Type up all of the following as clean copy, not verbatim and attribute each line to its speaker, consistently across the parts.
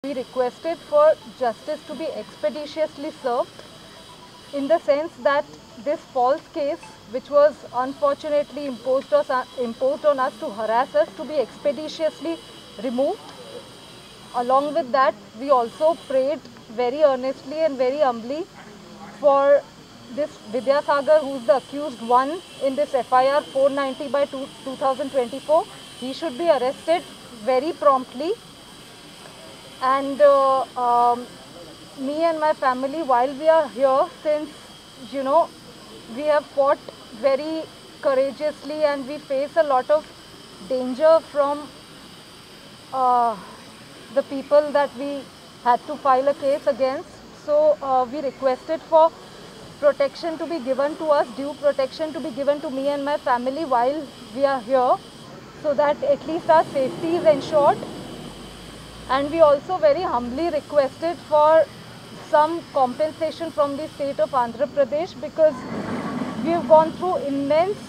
Speaker 1: we requested for justice to be expeditiously served, in the sense that this false case, which was unfortunately imposed on us to harass us, to be expeditiously removed. Along with that, we also prayed very earnestly and very humbly for this Vidyasagar, who is the accused one in this FIR 490 by 2024. He should be arrested very promptly. And me and my family, while we are here, since we have fought very courageously and we face a lot of danger from the people that we had to file a case against. So we requested for protection to be given to us, due protection to be given to me and my family while we are here, so that at least our safety is ensured. And we also very humbly requested for some compensation from the state of Andhra Pradesh, because we have gone through immense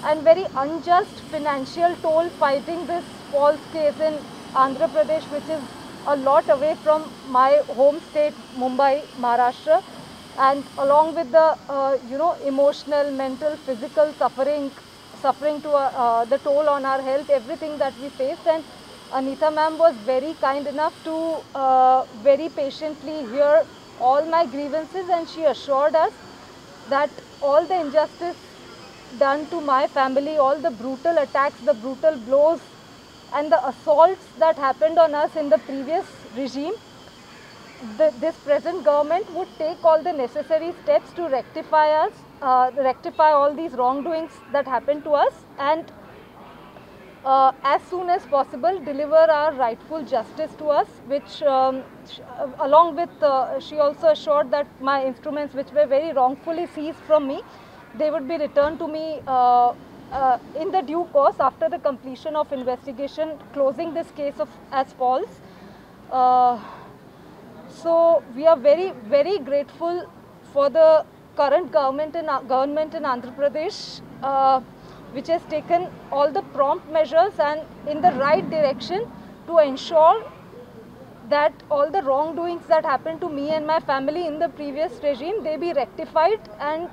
Speaker 1: and very unjust financial toll fighting this false case in Andhra Pradesh, which is a lot away from my home state, Mumbai, Maharashtra, and along with the emotional, mental, physical suffering to the toll on our health, everything that we faced. And Anita ma'am was very kind enough to very patiently hear all my grievances, and she assured us that all the injustice done to my family, all the brutal attacks, the brutal blows and the assaults that happened on us in the previous regime, this present government would take all the necessary steps to rectify all these wrongdoings that happened to us, and as soon as possible deliver our rightful justice to us, which along with she also assured that my instruments, which were very wrongfully seized from me, they would be returned to me in the due course after the completion of investigation, closing this case as false. So we are very, very grateful for the current government in Andhra Pradesh, which has taken all the prompt measures and in the right direction to ensure that all the wrongdoings that happened to me and my family in the previous regime, they be rectified, and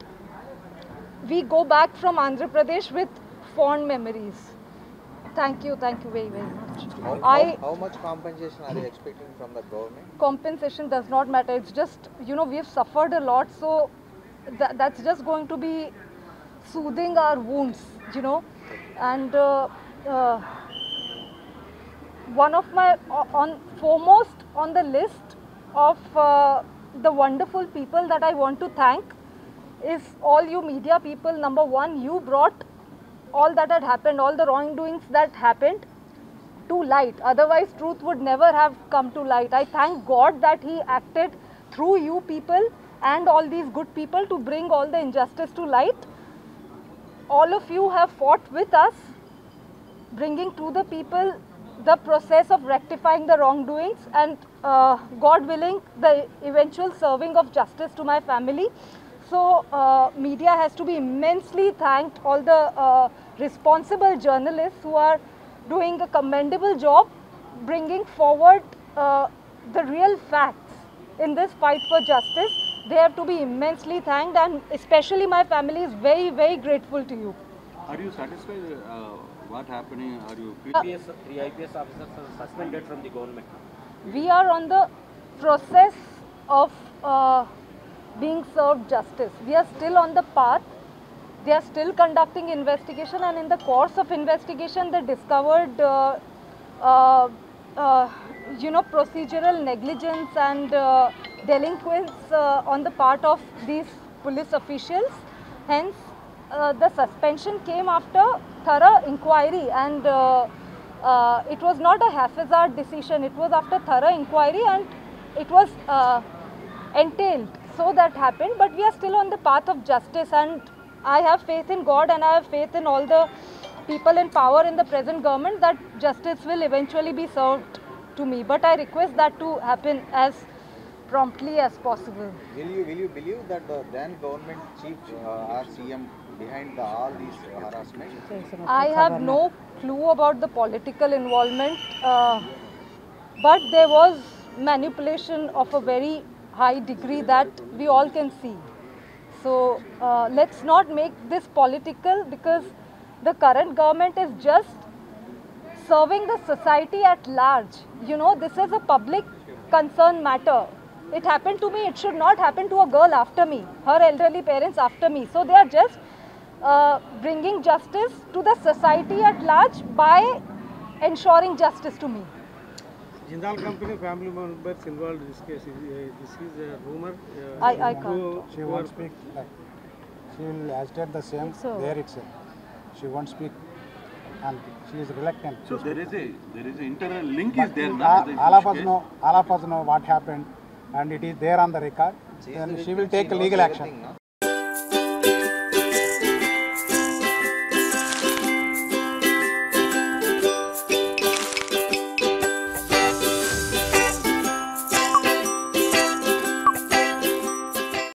Speaker 1: we go back from Andhra Pradesh with fond memories. Thank you very, very much.
Speaker 2: How much compensation are you expecting from the government?
Speaker 1: Compensation does not matter. It's just, we have suffered a lot, so that's just going to be soothing our wounds, and one of my foremost on the list of the wonderful people that I want to thank is all you media people. Number one, you brought all that had happened, all the wrongdoings that happened to light. Otherwise, truth would never have come to light. I thank God that He acted through you people and all these good people to bring all the injustice to light. All of you have fought with us, bringing to the people the process of rectifying the wrongdoings, and God willing, the eventual serving of justice to my family. So media has to be immensely thanked, all the responsible journalists who are doing a commendable job bringing forward the real facts in this fight for justice. They have to be immensely thanked, and especially my family is very, very grateful to you.
Speaker 3: Are you satisfied what happening? Are you
Speaker 4: Three IPS officers are suspended from the government.
Speaker 1: We are on the process of being served justice. We are still on the path. They are still conducting investigation, and in the course of investigation they discovered procedural negligence and delinquence on the part of these police officials. Hence the suspension came after thorough inquiry, and it was not a haphazard decision. It was after thorough inquiry, and it was entailed. So that happened, but we are still on the path of justice, and I have faith in God, and I have faith in all the people in power in the present government that justice will eventually be served to me. But I request that to happen as promptly as possible.
Speaker 2: Will you believe that the then government chief or CM behind all these harassment?
Speaker 1: I have no clue about the political involvement, but there was manipulation of a very high degree that we all can see. So let's not make this political, because the current government is just serving the society at large. You know, this is a public concern matter. It happened to me, it should not happen to a girl after me, her elderly parents after me. So they are just bringing justice to the society at large by ensuring justice to me.
Speaker 5: Jindal Company family members involved in this case. This is a rumor.
Speaker 1: I can't.
Speaker 6: She won't speak. Like, she will agitate the same
Speaker 1: So-
Speaker 6: there itself. She won't speak, and she is reluctant.
Speaker 3: So there is a internal link
Speaker 6: But
Speaker 3: is there now.
Speaker 6: all of us know what happened, and it is there on the record. Then she will take legal action.